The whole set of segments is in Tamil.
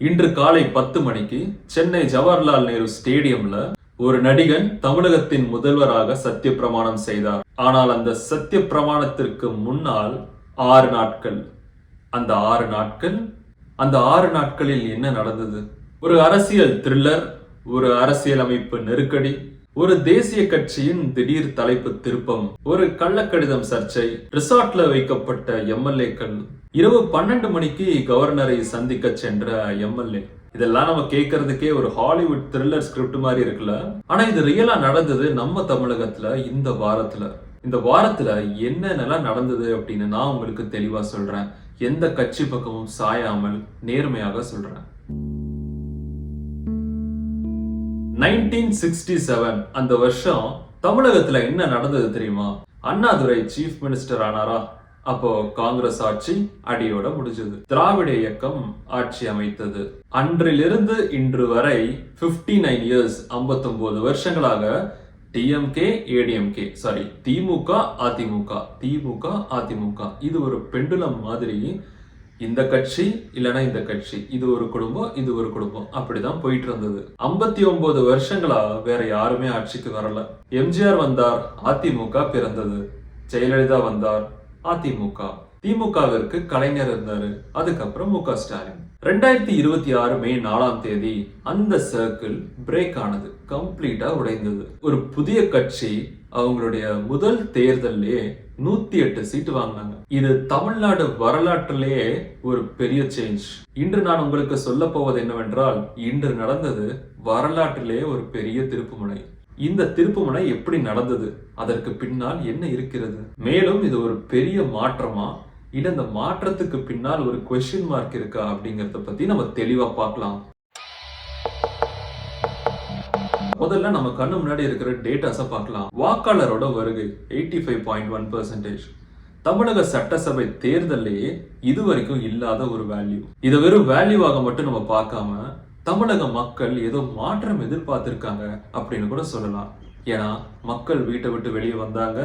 இன்று காலை 10 மணிக்கு சென்னை ஜவஹர்லால் நேரு ஸ்டேடியம்ல ஒரு நடிகன் தமிழகத்தின் முதல்வராக சத்திய பிரமாணம் செய்தார். ஆனால் அந்த சத்திய பிரமாணத்திற்கு முன்னால் 6 நாட்கள். அந்த 6 நாட்களில் என்ன நடந்தது? ஒரு அரசியல் த்ரில்லர், ஒரு அரசியலமைப்பு நெருக்கடி, ஒரு தேசிய கட்சியின் திடீர் தலைப்பு திருப்பம், ஒரு கள்ளக்கடிதம் சர்ச்சை, ரிசார்ட்ல வைக்கப்பட்ட எம்எல்ஏக்கள், இரவு 12 மணிக்கு கவர்னரை சந்திக்க சென்ற எம்எல்ஏ. இதெல்லாம் நம்ம கேட்கறதுக்கே ஒரு ஹாலிவுட் த்ரில்லர் ஸ்கிரிப்ட் மாதிரி இருக்குல்ல. ஆனா இது ரியலா நடந்தது நம்ம தமிழகத்துல இந்த வாரத்துல என்னென்னலாம் நடந்தது அப்படின்னு நான் உங்களுக்கு தெளிவா சொல்றேன். எந்த கட்சி பக்கமும் சாயாமல் நேர்மையாக சொல்றேன். 1967 அந்த வருஷம் தமிழகத்துல என்ன நடந்தது தெரியுமா? அண்ணாதுரை சீஃப் மினிஸ்டர் ஆனாரா? அப்போ காங்கிரஸ் ஆட்சி அடியோட முடிஞ்சது. திராவிட இயக்கம் ஆட்சி அமைத்தது. அன்றிலிருந்து இன்று வரை 59 இயர்ஸ், 59 வருஷங்களாக டிஎம்கே ஏடிஎம்கே திமுக அதிமுக இது ஒரு பெண்டுலம் மாதிரி. இந்த கட்சி இல்லனா இந்த கட்சி, இது ஒரு குடும்பம் அப்படிதான் போயிட்டு இருந்தது. 59 வருஷங்களா வேற யாருமே ஆட்சிக்கு வரல. எம்ஜிஆர் வந்தார், அதிமுக பிறந்தது. ஜெயலலிதா வந்தார், அதிமுக. திமுகவிற்கு கலைஞர் இருந்தாரு, அதுக்கப்புறம் முக ஸ்டாலின். 2026 மே 4ஆம் தேதி அந்த சர்க்கிள் பிரேக் ஆனது, கம்ப்ளீட்டா உடைந்தது. ஒரு புதிய கட்சி அவங்களுடைய முதல் தேர்தலே 108 சீட்டு வாங்கினாங்க. இது தமிழ்நாடு வரலாற்றிலேயே ஒரு பெரிய சேஞ்ச். இன்று நான் உங்களுக்கு சொல்ல போவது என்னவென்றால், இன்று நடந்தது வரலாற்றிலேயே ஒரு பெரிய திருப்புமுனை. இந்த திருப்புமுனை எப்படி நடந்தது, அதற்கு பின்னால் என்ன இருக்கிறது, மேலும் இது ஒரு பெரிய மாற்றமா இல்ல இந்த மாற்றத்துக்கு பின்னால் ஒரு கொஸ்டின் மார்க் இருக்கா அப்படிங்கறத பத்தி நம்ம தெளிவா பார்க்கலாம். முதல்ல நம்ம கண்ணு முன்னாடி இருக்கிற டேட்டாஸை பார்க்கலாம். வாக்காளரோட வருகை 85.1%. தமிழக சட்டசபை தேர்தலையே இதுவரைக்கும் இல்லாத ஒரு வேல்யூ. இதை வெறும் வேல்யூவாக மட்டும் நம்ம பார்க்காம தமிழக மக்கள் ஏதோ மாற்றம் எதிர்பார்த்திருக்காங்க அப்படின்னு கூட சொல்லலாம். ஏன்னா மக்கள் வீட்டை விட்டு வெளியே வந்தாங்க,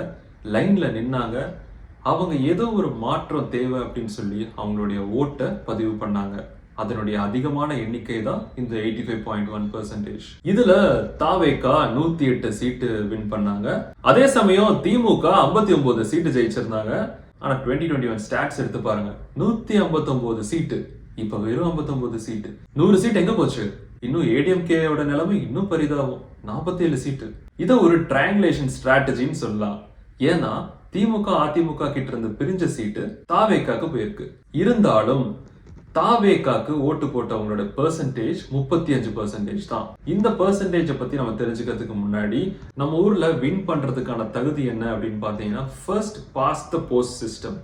லைன்ல நின்னாங்க, அவங்க ஏதோ ஒரு மாற்றம் தேவை அப்படின்னு சொல்லி அவங்களுடைய ஓட்டை பதிவு பண்ணாங்க. அதனுடைய அதிகமான எண்ணிக்கை தான் இந்த 85.1%. இதுல தாவேகா 108 சீட்டு வின் பண்ணாங்க. அதே சமயம் திமுக 59 சீட்டு ஜெயிச்சிருந்தாங்க. ஆனா 2021 ஸ்டாட்ஸ் எடுத்து பாருங்க, 159 சீட்டு, இப்ப வெறும் 59 சீட்டு. 100 சீட் எங்க போச்சு? இன்னும் ஏடிஎம்கேயோட நிலைமை இன்னும் பரிதாபம், 47 சீட்டு. இதை ஒரு ட்ரையாங்குலேஷன் ஸ்ட்ராட்டஜின்னு சொல்லலாம். ஏன்னா திமுக அதிமுக கிட்ட இருந்து பிரிஞ்ச சீட்டு தாவேகாக்கு போயிருக்கு. இருந்தாலும் தாவேகாக்கு ஓட்டு போட்டவங்களோட பெர்சன்டேஜ் 35% தான். இந்த பெர்சன்டேஜை பத்தி நம்ம தெரிஞ்சுக்கிறதுக்கு முன்னாடி நம்ம ஊர்ல வின் பண்றதுக்கான தகுதி என்ன அப்படின்னு பாத்தீங்கன்னா, first past the post system,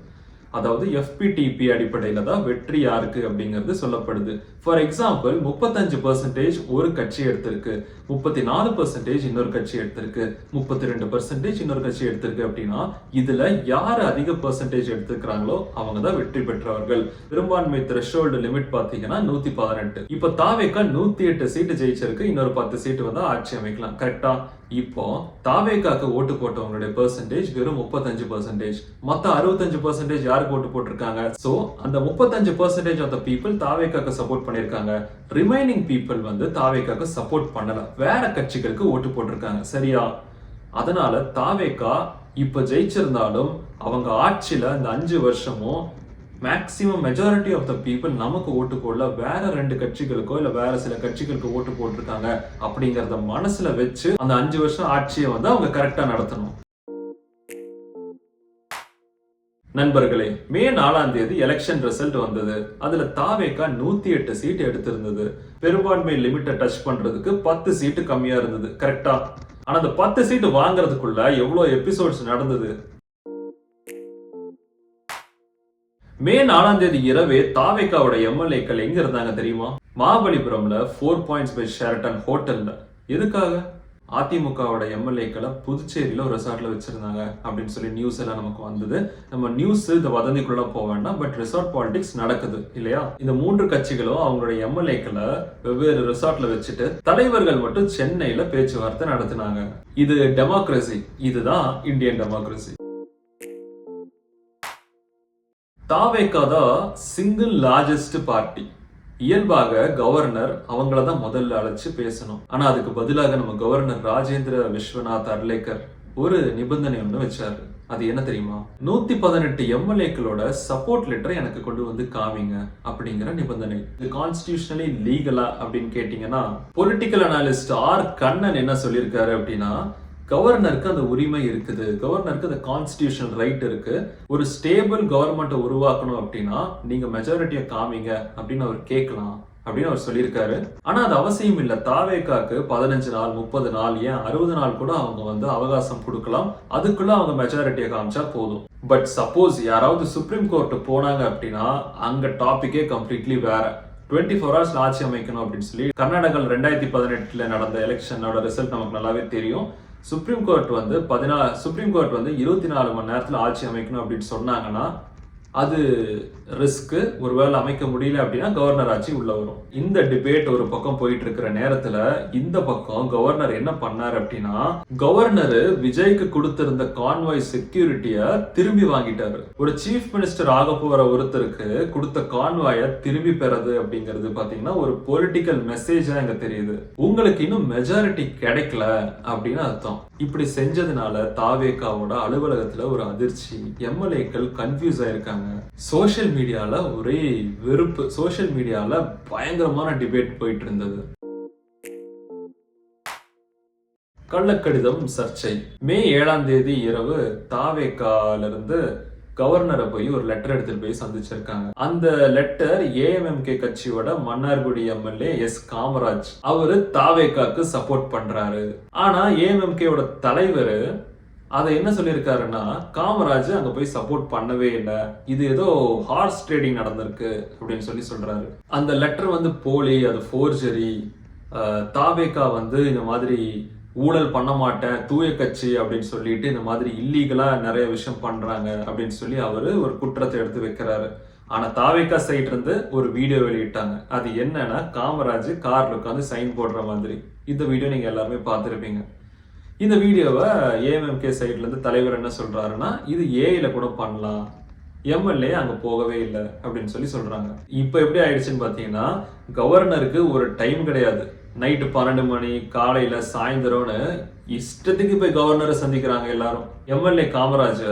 அதாவது FPTP அடிப்படையில தான் வெற்றி யாருக்கு அப்படிங்கிறது சொல்லப்படுது. ஃபார் எக்ஸாம்பிள் 35% ஒரு கட்சி எடுத்திருக்கு, 34% இன்னொரு கட்சி எடுத்திருக்கு, 32% இன்னொரு கட்சி எடுத்திருக்கு அப்படின்னா இதுல யார் அதிக பெர்சன்டேஜ் எடுத்துக்கிறாங்களோ அவங்க தான் வெற்றி பெற்றவர்கள். பெரும்பான்மை த்ரெஷோல்டு லிமிட் பாத்தீங்கன்னா 118. இப்ப தாவேகா 108 சீட்டு ஜெயிச்சிருக்கு, இன்னொரு 10 சீட்டு வந்து ஆட்சி அமைக்கலாம். கரெக்டா? இப்போ தாவேகாக்கு ஓட்டு போட்டவங்களுடைய பெர்சன்டேஜ் வெறும் 35%. மொத்த 65% யாருக்கு ஓட்டு போட்டிருக்காங்க? சோ அந்த 35% ஆஃப் த பீப்புள் தாவேகாக்கு சப்போர்ட் பண்ணிருக்காங்க. ரிமைனிங் பீப்புள் வந்து தாவேகாக்கு சப்போர்ட் பண்ணல, வேற கட்சிகளுக்கு ஓட்டு போட்டிருக்காங்க. சரியா? அதனால தாவேகா இப்ப ஜெயிச்சிருந்தாலும் அவங்க ஆட்சியில இந்த 5 வருஷமும் maximum majority of the people நமக்கு ஓட்டு போடல, வேற 2 கட்சிகளுக்கோ இல்ல வேற சில கட்சிகளுக்கு ஓட்டு போட்டிருக்காங்க அப்படிங்கறத மனசுல வச்சு அந்த 5 வருஷம் ஆட்சியை வந்து அவங்க கரெக்டா நடத்தணும். நண்பர்களே, மே 4ஆம் தேதி எலெக்ஷன் ரிசல்ட் வந்தது. அதுல தாவேகா 108 சீட் எடுத்திருந்தது. பெரும்பான்மை லிமிட்டை டச் பண்றதுக்கு 10 சீட்டு கம்மியா இருந்தது. கரெக்டா? ஆனா அந்த 10 சீட்டு வாங்குறதுக்குள்ள எவ்வளவு எபிசோட்ஸ் நடந்தது. மே 4ஆம் தேதி இரவே தாவேகாவோட எம்எல்ஏக்கள் எங்க இருந்தாங்க தெரியுமா? மகாபலிபுரம்ல 4 பாயிண்ட்ஸ் பை ஷெரட்டன் ஹோட்டல்ல. எதுக்காக? அதிமுகவோட எம்எல்ஏக்களை புதுச்சேரியில ஒரு ரிசார்ட்ல வச்சிருந்தாங்க அப்படின்னு சொல்லி நியூஸ் எல்லாம் நமக்கு வந்தது. நம்ம நியூஸ் இந்த வதந்திக்குள்ள போக வேண்டாம், பட் ரிசார்ட் பாலிடிக்ஸ் நடக்குது இல்லையா? இந்த 3 கட்சிகளும் அவங்களுடைய எம்எல்ஏக்களை வெவ்வேறு ரிசார்ட்ல வச்சுட்டு தலைவர்கள் மட்டும் சென்னையில பேச்சுவார்த்தை நடத்தினாங்க. இது டெமோக்ரஸி, இதுதான் இந்தியன் டெமோக்ரஸி. தாவேகா தான் சிங்கிள் லார்ஜஸ்ட் பார்ட்டி. இயல்பாக கவர்னர் அவங்கள தான் முதல்ல அழைச்சு பேசணும். ஆனா அதுக்கு பதிலாக நம்ம கவர்னர் ராஜேந்திர விஸ்வநாத் அர்லேக்கர் ஒரு நிபந்தனை ஒண்ணு வச்சாரு. அது என்ன தெரியுமா? 118 எம்எல்ஏக்களோட சப்போர்ட் லெட்டரை எனக்கு கொண்டு வந்து காமிங்க அப்படிங்கிற நிபந்தனை. இது கான்ஸ்டிடியூஷனலி லீகலா அப்படின்னு கேட்டீங்கன்னா, பொலிட்டிக்கல் அனாலிஸ்ட் ஆர் கண்ணன் என்ன சொல்லியிருக்காரு அப்படின்னா, கவர்னருக்கு அந்த உரிமை இருக்குது, கவர்னருக்கு அந்த கான்ஸ்டிடியூஷனல் ரைட் இருக்கு. ஒரு ஸ்டேபிள் கவர்மெண்ட்டை உருவாக்கணும் அப்படின்னா நீங்க மெஜாரிட்டியை காமிங்க அப்படின்னு அவர் கேட்கலாம் அப்படின்னு அவர் சொல்லியிருக்காரு. ஆனா அது அவசியம் இல்லை. தாவேகாக்கு 15 நாள் 30 நாள் ஏன் 60 நாள் கூட அவங்க வந்து அவகாசம் கொடுக்கலாம். அதுக்குள்ள அவங்க மெஜாரிட்டியை காமிச்சா போதும். பட் சப்போஸ் யாராவது சுப்ரீம் கோர்ட் போனாங்க அப்படின்னா அங்க டாபிக்கே கம்ப்ளீட்லி வேற. 24 hours ஆட்சி அமைக்கணும் அப்படின்னு சொல்லி கர்நாடகாவில் 2018 நடந்த எலெக்ஷனோட ரிசல்ட் நமக்கு நல்லாவே தெரியும். சுப்ரீம் கோர்ட் வந்து 24 மணி நேரத்தில் ஆட்சி அமைக்கணும் அப்படின்னு சொன்னாங்கன்னா அது ரிஸ்க். ஒருவேளை அமைக்க முடியல அப்படின்னா கவர்னர் ஆட்சி உள்ள வரும். இந்த டிபேட் ஒரு பக்கம் போயிட்டு இருக்கிற நேரத்துல இந்த பக்கம் கவர்னர் என்ன பண்ணாரு அப்படின்னா, கவர்னர் விஜய்க்கு கொடுத்திருந்த கான்வாய் செக்யூரிட்டிய திரும்பி வாங்கிட்டாரு. ஒரு சீஃப் மினிஸ்டர் ஆக போற ஒருத்தருக்கு கொடுத்த கான்வாய திரும்பி பெறது அப்படிங்கிறது பாத்தீங்கன்னா ஒரு பொலிட்டிக்கல் மெசேஜா இங்க தெரியுது. உங்களுக்கு இன்னும் மெஜாரிட்டி கிடைக்கல அப்படின்னு அர்த்தம். இப்படி செஞ்சதுனால தாவேகாவோட அலுவலகத்துல ஒரு அதிர்ச்சி, எம்எல்ஏக்கள் கன்ஃபியூஸ் ஆயிருக்காங்க. சோசியல் மீடியால ஒரே வெறுப்பு, சோசியல் மீடியால பயங்கரமான டிபேட் போயிட்டு இருந்தது. கள்ளக்கடிதம் சர்ச்சை. மே 7ஆம் தேதி இரவு தாவேகால இருந்து கவர்னரை போய் ஒரு லெட்டர் எடுத்துட்டு போய் சந்திச்சிருக்காங்க. அந்த லெட்டர் ஏஎம்எம்கே கட்சியோட மன்னார்குடி எம்எல்ஏ எஸ் காமராஜ் அவரு தாவேகாக்கு சப்போர்ட் பண்றாரு. ஆனா ஏஎம்எம்கேயோட தலைவர் அதை என்ன சொல்லியிருக்காருன்னா, காமராஜ் அங்க போய் சப்போர்ட் பண்ணவே இல்லை, இது ஏதோ ஹார்ஸ் ட்ரேடிங் நடந்திருக்கு அப்படின்னு சொல்றாரு. அந்த லெட்டர் வந்து போலி, அது ஃபோர்ஜரி, தாவேகா வந்து இந்த மாதிரி ஊழல் பண்ண மாட்டேன், தூய கட்சி அப்படின்னு சொல்லிட்டு இந்த மாதிரி இல்லீகலா நிறைய விஷயம் பண்றாங்க அப்படின்னு சொல்லி அவரு ஒரு குற்றத்தை எடுத்து வைக்கிறாரு. ஆனா தாவேகா சைட் இருந்து ஒரு வீடியோ வெளியிட்டாங்க. அது என்னன்னா, காமராஜ் கார்ல உட்காந்து சைன் போடுற மாதிரி. இந்த வீடியோ நீங்க எல்லாருமே பார்த்துருப்பீங்க. இந்த வீடியோவை ஏஎம்எம்கே சைட்ல இருந்து தலைவர் என்ன சொல்றாருன்னா, இது ஏஐல கூட பண்ணலாம், எம்எல்ஏ அங்க போகவே இல்லை அப்படின்னு சொல்றாங்க. இப்ப எப்படி ஆயிடுச்சுன்னு பாத்தீங்கன்னா, கவர்னருக்கு ஒரு டைம் கிடையாது. நைட்டு 12 மணி, காலையில, சாயந்தரம்னு இஷ்டத்துக்கு போய் கவர்னரை சந்திக்கிறாங்க எல்லாரும். எம்எல்ஏ காமராஜ்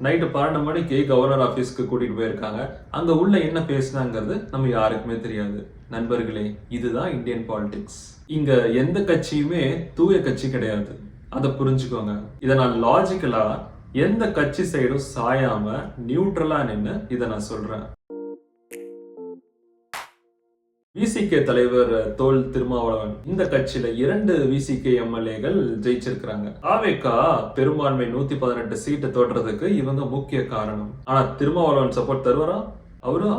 நைட்டு 12 மணிக்கு கவர்னர் ஆபீஸ்க்கு கூட்டிட்டு போயிருக்காங்க. அங்க உள்ள என்ன பேசினாங்கிறது நம்ம யாருக்குமே தெரியாது. நண்பர்களே, இதுதான் இந்தியன் பாலிடிக்ஸ். இங்க எந்த கட்சியுமே தூய கட்சி கிடையாது, அதை புரிஞ்சுக்கோங்க. இதை நான் லாஜிக்கலா எந்த கட்சி சைடும் சாயாம நியூட்ரலா நின்று இதை நான் சொல்றேன். விசிகே தலைவர் தோல் திருமாவளவன் இந்த கட்சியில 2 விசிகே எம்எல்ஏகள் ஜெயிச்சிருக்கிறாங்க. தாவேகா பெரும்பான்மை 118 சீட்டு தோற்றதுக்கு இவங்க முக்கிய காரணம். ஆனா திருமாவளவன் சப்போர்ட் தருவாரா?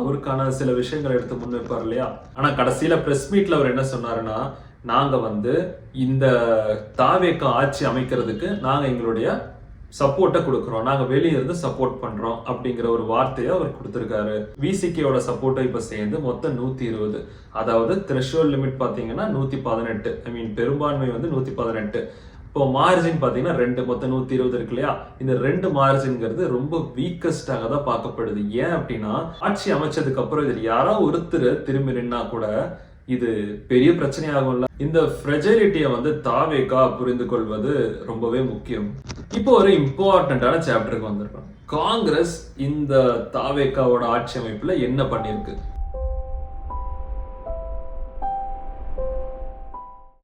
அவருக்கான சில விஷயங்களை எடுத்து முன்வைப்பார் இல்லையா? ஆனா கடைசியில பிரஸ் மீட்ல அவர் என்ன சொன்னாருன்னா, நாங்க வந்து இந்த தாவேகா ஆட்சி அமைக்கிறதுக்கு நாங்க எங்களுடைய சப்போர்ட்டை கொடுக்குறோம், நாங்க வெளியே இருந்து சப்போர்ட் பண்றோம் அப்படிங்கிற ஒரு வார்த்தையை அவர் கொடுத்திருக்காரு. விசிகேயோட சப்போர்ட்டை இப்ப சேர்ந்து மொத்தம் 120. அதாவது த்ரெஷோல்ட் லிமிட் பாத்தீங்கன்னா 118. ஐ மீன் பெரும்பான்மை வந்து 118. இப்போ மார்ஜின் பாத்தீங்கன்னா 2, மொத்தம் 120 இருக்கு இல்லையா? இந்த 2 மார்ஜின்ங்கிறது ரொம்ப வீக்கஸ்டாக தான் பார்க்கப்படுது. ஏன் அப்படின்னா, ஆட்சி அமைச்சதுக்கு அப்புறம் இதில் யாராவது ஒருத்தர் திரும்பி நின்னா கூட இது பெரிய பிரச்சனையாகும்ல. இந்த ஃப்ரெஜிலிட்டியை வந்து தாவேகா புரிந்து கொள்வது ரொம்பவே முக்கியம். இப்போ ஒரு இம்பார்ட்டன்டான சாப்டருக்கு வந்திருக்கோம். காங்கிரஸ் இந்த தாவேகாவோட ஆட்சி அமைப்புல என்ன பண்ணிருக்கு?